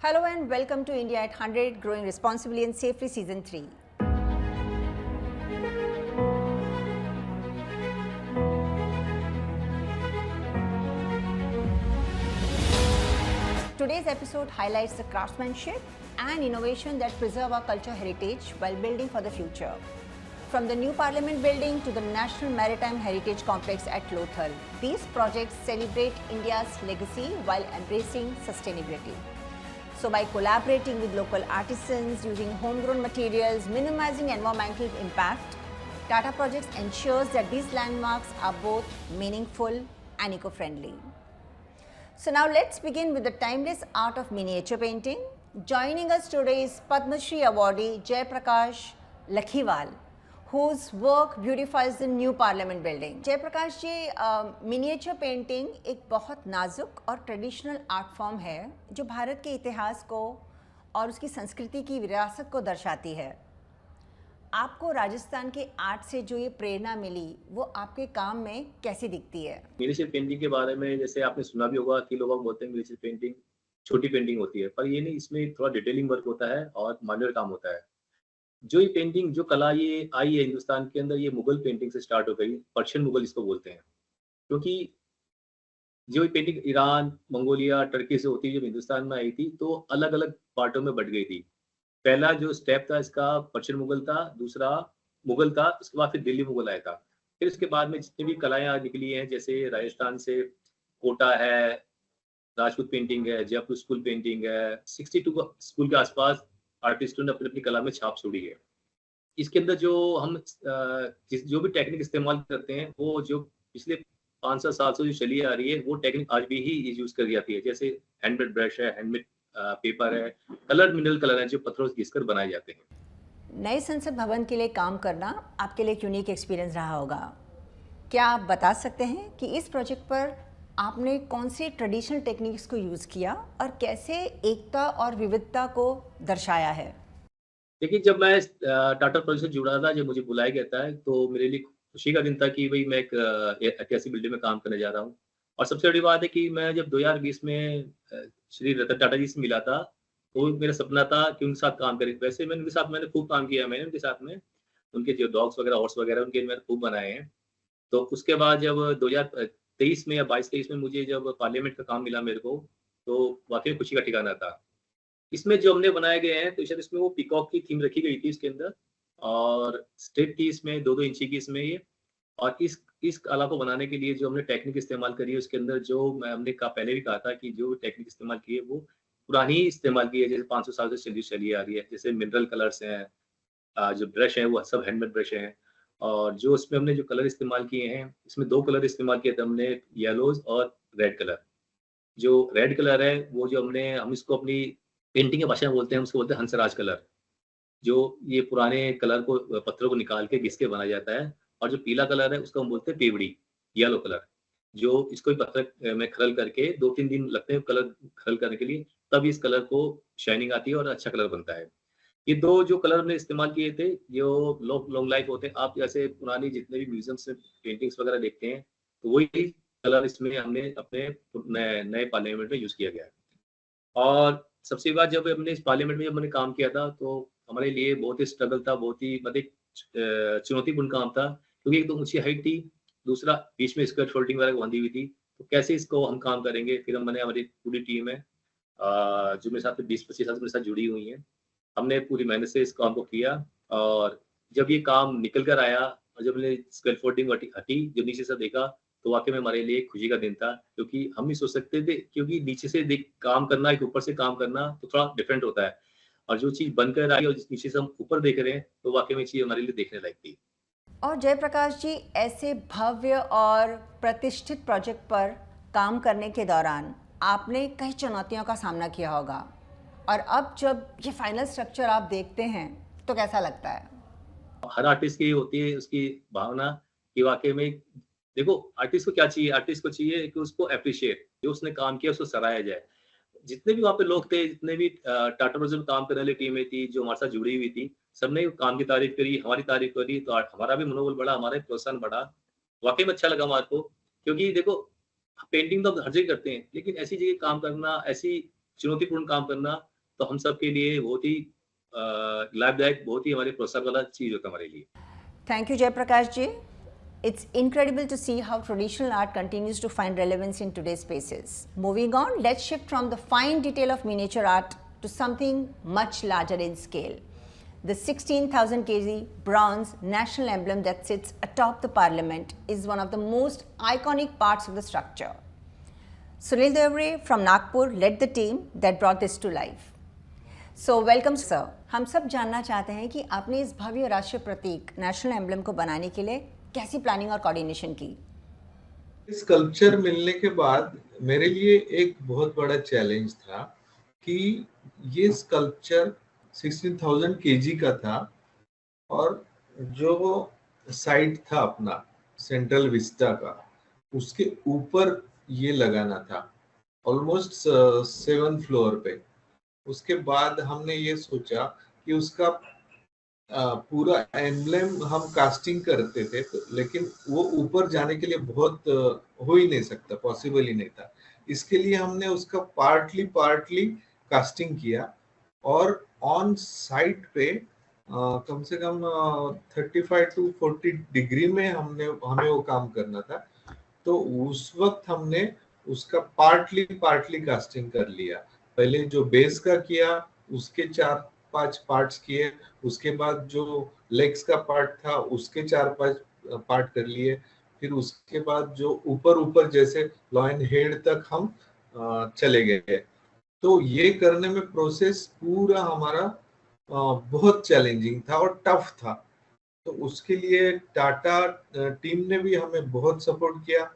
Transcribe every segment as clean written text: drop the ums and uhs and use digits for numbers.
Hello and welcome to India at 100 Growing Responsibly and Safely Season 3. Today's episode highlights the craftsmanship and innovation that preserve our cultural heritage while building for the future. From the new Parliament building to the National Maritime Heritage Complex at Lothal, these projects celebrate India's legacy while embracing sustainability. So by collaborating with local artisans, using homegrown materials, minimizing environmental impact, Tata Projects ensures that these landmarks are both meaningful and eco-friendly. So now let's begin with the timeless art of miniature painting. Joining us today is Padma Shri awardee Jay Prakash Lakhiwal, whose work beautifies the new Parliament building. जय Prakash ji, miniature painting एक बहुत नाजुक और traditional art form है जो भारत के इतिहास को और उसकी संस्कृति की विरासत को दर्शाती है। आपको राजस्थान के आर्ट से जो ये प्रेरणा मिली वो आपके काम में कैसी दिखती है? मिनिएचर पेंटिंग के बारे में जैसे आपने सुना भी होगा कि लोग बोलते हैं मिनिएचर पेंटिंग छोटी पेंटिंग होती है, पर ये नहीं, इसमें थोड़ा डिटेलिंग वर्क होता है और मान्युअल काम होता है। जो ये पेंटिंग, जो कला ये आई है हिंदुस्तान के अंदर, ये मुगल पेंटिंग से स्टार्ट हो गई। पर्शियन मुगल इसको बोलते हैं, क्योंकि जो ये पेंटिंग ईरान, मंगोलिया, टर्की से होती है, जब हिंदुस्तान में आई थी तो अलग अलग पार्टों में बट गई थी। पहला जो स्टेप था इसका पर्शियन मुगल था, दूसरा मुगल था, उसके बाद फिर दिल्ली मुगल आया था। फिर इसके बाद में जितनी भी कलाएं आज निकली हैं, जैसे राजस्थान से कोटा है, राजपूत पेंटिंग है, जयपुर स्कूल पेंटिंग है, 62 स्कूल के आसपास आर्टिस्टों ने अपनी अपनी कला में छाप छोड़ी है। इसके अंदर जो हम जो भी टेक्निक इस्तेमाल करते हैं, वो जो पिछले 500 साल से जो चली आ रही है, वो टेक्निक आज भी ही यूज कर जाती है। जैसे हैंडमेड ब्रश है, हैंडमेड पेपर है, कलर मिनरल कलर है जो पत्थरों से घिसकर बनाए जाते हैं। नए संसद भवन के लिए काम करना आपके लिए एक यूनिक एक्सपीरियंस रहा होगा। क्या आप बता सकते हैं कि इस प्रोजेक्ट पर आपने कौन सी ट्रेडिशनल टेक्निक्स को यूज़ किया और कैसे एकता और विविधता को दर्शाया है? देखिए, जब मैं टाटा प्रोजेक्ट से जुड़ा था, जब मुझे बुलाया गया था, तो मेरे लिए खुशी का दिन था कि भाई मैं एक ऐतिहासिक बिल्डिंग में काम करने जा रहा हूँ। और सबसे बड़ी बात है कि मैं जब 2020 में श्री रतन टाटा जी से मिला था, तो मेरा सपना था कि उनके साथ काम करें। वैसे मैंने उनके साथ खूब काम किया, मैंने उनके साथ में उनके जो डॉग्स वगैरह, हॉर्स वगैरह, उनके मैंने खूब बनाए हैं। तो उसके बाद जब 2023 में या 22-23 में मुझे जब पार्लियामेंट का काम मिला मेरे को, तो वाकई खुशी का ठिकाना था। इसमें जो हमने बनाए गए हैं, तो शायद इसमें वो पीकॉक की थीम रखी गई थी इसके अंदर, और स्ट्रिप थी इसमें 2-2 इंची की इसमें ये। और इस कला को बनाने के लिए जो हमने टेक्निक इस्तेमाल करी है उसके अंदर, जो हमने पहले भी कहा था कि जो टेक्निक इस्तेमाल की है वो पुरानी ही इस्तेमाल की है, जैसे 500 साल से चली आ रही है। जैसे मिनरल कलर्स हैं, जो ब्रश हैं वो सब हैंडमेड ब्रश हैं। और जो इसमें हमने जो कलर इस्तेमाल किए हैं, इसमें 2 कलर इस्तेमाल किए थे हमने, येलोज और रेड कलर। जो रेड कलर है वो जो हम इसको अपनी पेंटिंग की भाषा में बोलते हैं, हम उसको बोलते हैं हंसराज कलर। जो ये पुराने कलर को, पत्थरों को निकाल के घिस के बनाया जाता है। और जो पीला कलर है उसको हम बोलते हैं पेवड़ी, येलो कलर। जो इसको भी पत्थर में खरल करके 2-3 दिन लगते हैं कलर खरल करने के लिए, तब इस कलर को शाइनिंग आती है और अच्छा कलर बनता है। ये 2 जो कलर हमने इस्तेमाल किए थे, जो लॉन्ग लाइफ होते हैं। आप जैसे पुरानी जितने भी म्यूजियम्स में पेंटिंग्स वगैरह देखते हैं, तो वही कलर इसमें हमने अपने नए पार्लियामेंट में यूज किया गया है। और सबसे बात, जब हमने इस पार्लियामेंट में जब मैंने काम किया था, तो हमारे लिए बहुत ही स्ट्रगल था, बहुत ही मतलब चुनौतीपूर्ण काम था, क्योंकि एक तो ऊंची हाइट थी, दूसरा बीच में स्क्वायर फोल्डिंग वगैरह बंधी हुई थी। तो कैसे इसको हम काम करेंगे? फिर मैंने, हमारी पूरी टीम है जो मेरे साथ 20-25 साल से मेरे साथ जुड़ी हुई है, हमने पूरी मेहनत से इस काम को किया। और जब ये काम निकल कर आया और जब मैंने स्क्वायर फोल्डिंग हटी, जब नीचे से देखा, तो वाकई में हमारे लिए खुशी का दिन था, क्योंकि हम नहीं सोच सकते थे, क्योंकि नीचे से देख काम करना, एक ऊपर से काम करना तो थोड़ा डिफरेंट होता है। और जो चीज़ बनकर आई और जिस नीचे से हम ऊपर देख रहे हैं, तो वाकई में चीज़ हमारे लिए देखने लायक थी। और जयप्रकाश जी, ऐसे भव्य और प्रतिष्ठित प्रोजेक्ट पर काम करने के दौरान आपने कई चुनौतियों का सामना किया होगा, और अब जब ये फाइनल स्ट्रक्चर आप देखते हैं तो कैसा लगता है? हर आर्टिस्ट की होती है उसकी भावना कि वाकई में, देखो आर्टिस्ट को क्या चाहिए? आर्टिस्ट को चाहिए कि उसको एप्रिशिएट, जो उसने काम किया उसको सराहा जाए। जितने भी वहाँ पे लोग थे, जितने भी टाटा प्रोजेक्ट में काम करने वाली टीमें थी, जो हमारे साथ जुड़ी हुई थी, सबने काम की तारीफ करी, हमारी तारीफ करी, तो हमारा भी मनोबल बढ़ा, हमारा भी प्रोत्साहन बढ़ा। वाकई में अच्छा लगा हमारे को, क्योंकि देखो पेंटिंग तो हम हर जगह करते हैं, लेकिन ऐसी जगह काम करना, ऐसी चुनौतीपूर्ण काम करना, तो हम सब के लिए बहुत ही लाभदायक, बहुत ही हमारे प्रोत्साहन वाला चीज़ होता है हमारे लिए। Thank you, Jayaprakash ji. It's incredible to see how traditional art continues to find relevance in today's spaces. Moving on, let's shift from the fine detail of miniature art to something much larger in scale. The 16,000 kg bronze national emblem that sits atop the parliament is one of the most iconic parts of the structure. Sunil Devre from Nagpur led the team that brought this to life. So welcome sir. हम सब जानना चाहते हैं कि आपने इस भव्य राष्ट्रीय प्रतीक national emblem को बनाने के लिए कैसी प्लानिंग और कोऑर्डिनेशन की? स्कल्पचर मिलने के बाद मेरे लिए एक बहुत बड़ा चैलेंज था कि ये स्कल्पचर 16,000 केजी का था और जो साइड था अपना सेंट्रल विस्टा का, उसके ऊपर ये लगाना था, ऑलमोस्ट 7th फ्लोर पे। उसके बाद हमने ये सोचा कि उसका पूरा एम्ब्लेम हम कास्टिंग करते थे, लेकिन वो ऊपर जाने के लिए बहुत हो ही नहीं सकता, पॉसिबल ही नहीं था। इसके लिए हमने उसका पार्टली कास्टिंग किया और ऑन साइट पे कम से कम 35 to 40 डिग्री में हमें वो काम करना था। तो उस वक्त हमने उसका पार्टली कास्टिंग कर लिया। पहले जो बेस का किया उसके 4-5 पार्ट्स किए, उसके बाद जो लेग्स का पार्ट था उसके 4-5 पार्ट कर लिए, फिर उसके बाद जो ऊपर जैसे लॉयन हेड तक हम चले गए। तो ये करने में प्रोसेस पूरा हमारा बहुत चैलेंजिंग था और टफ था। तो उसके लिए टाटा टीम ने भी हमें बहुत सपोर्ट किया,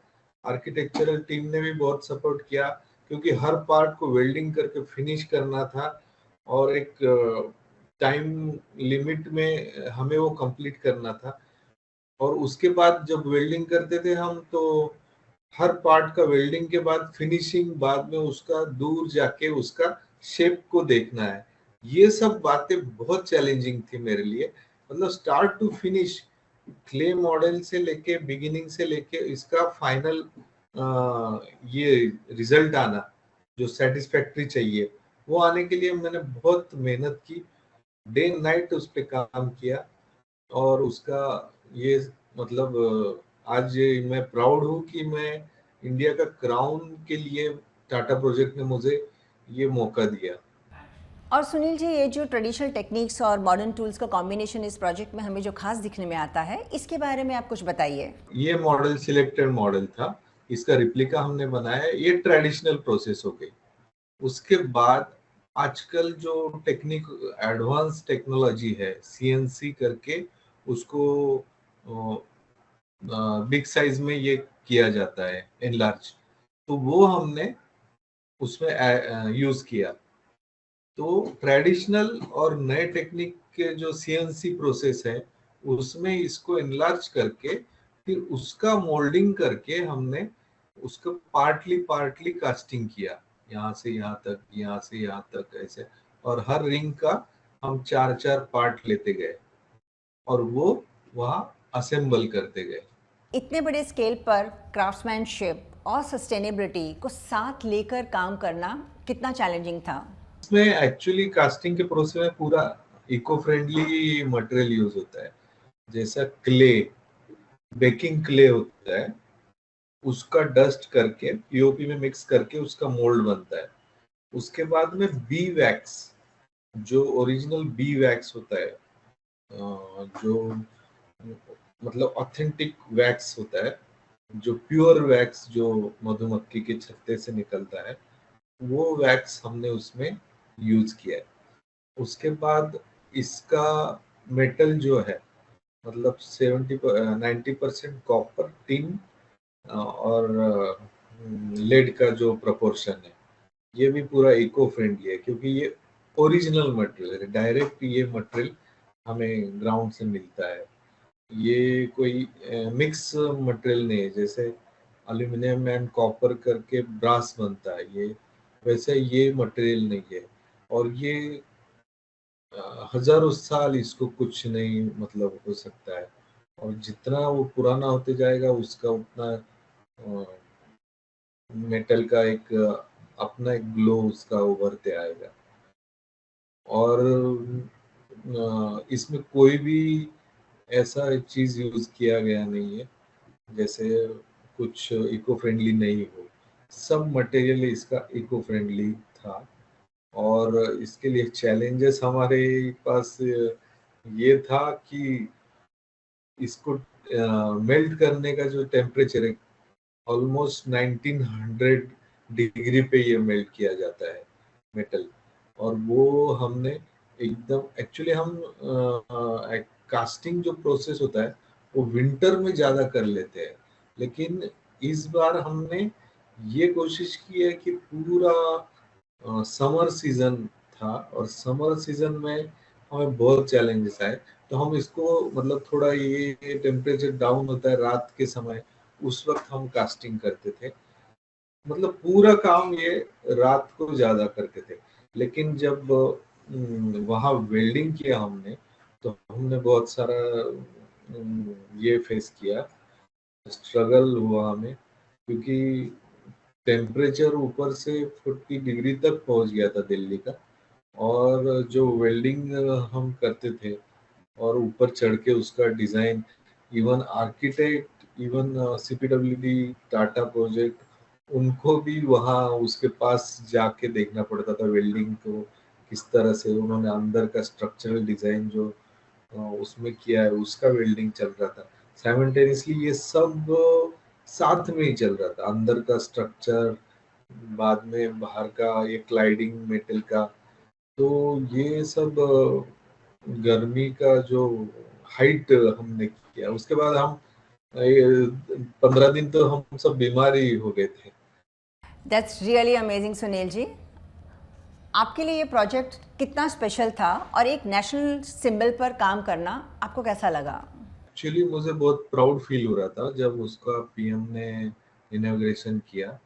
आर्किटेक्चरल टीम ने भी बहुत सपोर्ट किया, क्योंकि हर पार्ट को वेल्डिंग करके फिनिश करना था और एक टाइम लिमिट में हमें वो कंप्लीट करना था। और उसके बाद जब वेल्डिंग करते थे हम, तो हर पार्ट का वेल्डिंग के बाद फिनिशिंग, बाद में उसका दूर जाके उसका शेप को देखना है। ये सब बातें बहुत चैलेंजिंग थी मेरे लिए, मतलब start to finish, clay model से लेके बिगिनिंग से लेके इसका फाइनल ये रिजल्ट आना जो सेटिस्फैक्टरी चाहिए, वो आने के लिए मैंने बहुत मेहनत की, डे नाइट उस पे काम किया। और उसका ये मतलब आज मैं प्राउड हूँ कि मैं इंडिया का क्राउन के लिए टाटा प्रोजेक्ट ने मुझे ये मौका दिया। और सुनील जी, ये जो ट्रेडिशनल टेक्निक्स और मॉडर्न टूल्स का कॉम्बिनेशन इस प्रोजेक्ट में हमें जो खास दिखने में आता है, इसके बारे में आप कुछ बताइए। ये मॉडल सिलेक्टेड मॉडल था, इसका रिप्लिका हमने बनाया, ये ट्रेडिशनल प्रोसेस हो गई। उसके बाद आजकल जो टेक्निक एडवांस टेक्नोलॉजी है, सीएनसी करके उसको बिग साइज में ये किया जाता है, एनलार्ज, तो वो हमने उसमें यूज किया। तो ट्रेडिशनल और नए टेक्निक के जो सीएनसी प्रोसेस है उसमें इसको एनलार्ज करके फिर उसका मोल्डिंग करके हमने उसको पार्टली कास्टिंग किया, यहाँ से यहाँ तक, यहाँ से यहाँ तक, ऐसे। और हर रिंग का हम 4-4 पार्ट लेते गए और वो वहाँ असेंबल करते गए। इतने बड़े स्केल पर क्राफ्ट्समैनशिप और सस्टेनेबिलिटी को साथ लेकर काम करना कितना चैलेंजिंग था? इसमें एक्चुअली कास्टिंग के प्रोसेस में पूरा इको फ्रेंडली मटेरियल यूज होता है, जैसा क्ले, बेकिंग क्ले होता है, उसका डस्ट करके पीओपी में मिक्स करके उसका मोल्ड बनता है। उसके बाद में बी वैक्स, जो ओरिजिनल बी वैक्स होता है, जो मतलब ऑथेंटिक वैक्स होता है, जो प्योर वैक्स जो मधुमक्खी के छत्ते से निकलता है, वो वैक्स हमने उसमें यूज किया है। उसके बाद इसका मेटल जो है, मतलब 90% कॉपर, टिन और लेड का जो प्रोपोर्शन है, ये भी पूरा इको फ्रेंडली है, क्योंकि ये ओरिजिनल मटेरियल है, डायरेक्ट ये मटेरियल हमें ग्राउंड से मिलता है। ये कोई मिक्स मटेरियल नहीं है, जैसे एल्यूमिनियम एंड कॉपर करके ब्रास बनता है, ये वैसे ये मटेरियल नहीं है। और ये हजारों साल इसको कुछ नहीं मतलब हो सकता है, और जितना वो पुराना होते जाएगा उसका उतना मेटल का एक अपना एक ग्लो उसका उभरते आएगा। और इसमें कोई भी ऐसा चीज यूज किया गया नहीं है जैसे कुछ इको फ्रेंडली नहीं हो। सब मटेरियल इसका इको फ्रेंडली था। और इसके लिए चैलेंजेस हमारे पास ये था कि इसको मेल्ट करने का जो टेम्परेचर है ऑलमोस्ट 1900 डिग्री पे ये मेल्ट किया जाता है मेटल। और वो हमने एकदम एक्चुअली हम कास्टिंग जो प्रोसेस होता है वो विंटर में ज्यादा कर लेते हैं, लेकिन इस बार हमने ये कोशिश की है कि पूरा समर सीजन था और समर सीजन में हमें बहुत चैलेंजेस आए। तो हम इसको मतलब थोड़ा ये टेम्परेचर डाउन होता है रात के समय, उस वक्त हम कास्टिंग करते थे। मतलब पूरा काम ये रात को ज्यादा करते थे। लेकिन जब वहाँ वेल्डिंग किया हमने तो हमने बहुत सारा ये फेस किया, स्ट्रगल हुआ हमें, क्योंकि टेम्परेचर ऊपर से 40 डिग्री तक पहुंच गया था दिल्ली का। और जो वेल्डिंग हम करते थे और ऊपर चढ़ के उसका design, even architect, even CPWD, Tata project, उनको भी वहाँ उसके पास जाके देखना पड़ता था वेल्डिंग को किस तरह से उन्होंने अंदर का स्ट्रक्चरल डिजाइन जो उसमें किया है उसका वेल्डिंग चल रहा था। साइमल्टेनियसली ये सब साथ में ही चल रहा था, अंदर का स्ट्रक्चर, बाद में बाहर का ये क्लाइडिंग मेटल का। तो ये सब गर्मी का जो हाइट हमने किया, उसके बाद हम 15 दिन तो हम सब बीमार ही हो गए थे। That's really amazing Sunil ji. आपके लिए ये प्रोजेक्ट कितना स्पेशल था और एक नेशनल सिंबल पर काम करना आपको कैसा लगा? एक्चुअली मुझे बहुत प्राउड फील हो रहा था जब उसका पीएम ने इनॉग्रेशन किया,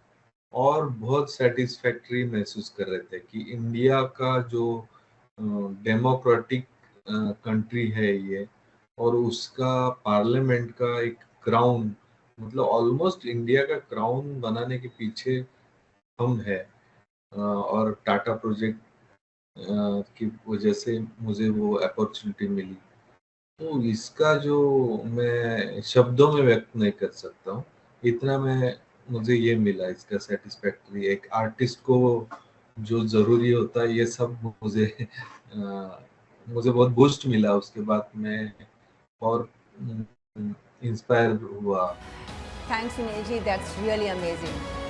और बहुत सेटिस्फैक्टरी महसूस कर रहे थे कि इंडिया का जो डेमोक्रेटिक कंट्री है ये, और उसका पार्लियामेंट का एक क्राउन, मतलब ऑलमोस्ट इंडिया का क्राउन बनाने के पीछे हम है। और टाटा प्रोजेक्ट की वजह से मुझे वो अपॉर्चुनिटी मिली। तो इसका जो मैं शब्दों में व्यक्त नहीं कर सकता हूँ, इतना मैं मुझे ये मिला इसका सेटिस्फैक्टरी। एक आर्टिस्ट को जो जरूरी होता है ये सब मुझे बहुत बूस्ट मिला। उसके बाद मैं और इंस्पायर हुआ। Thanks Sunil ji, that's really amazing.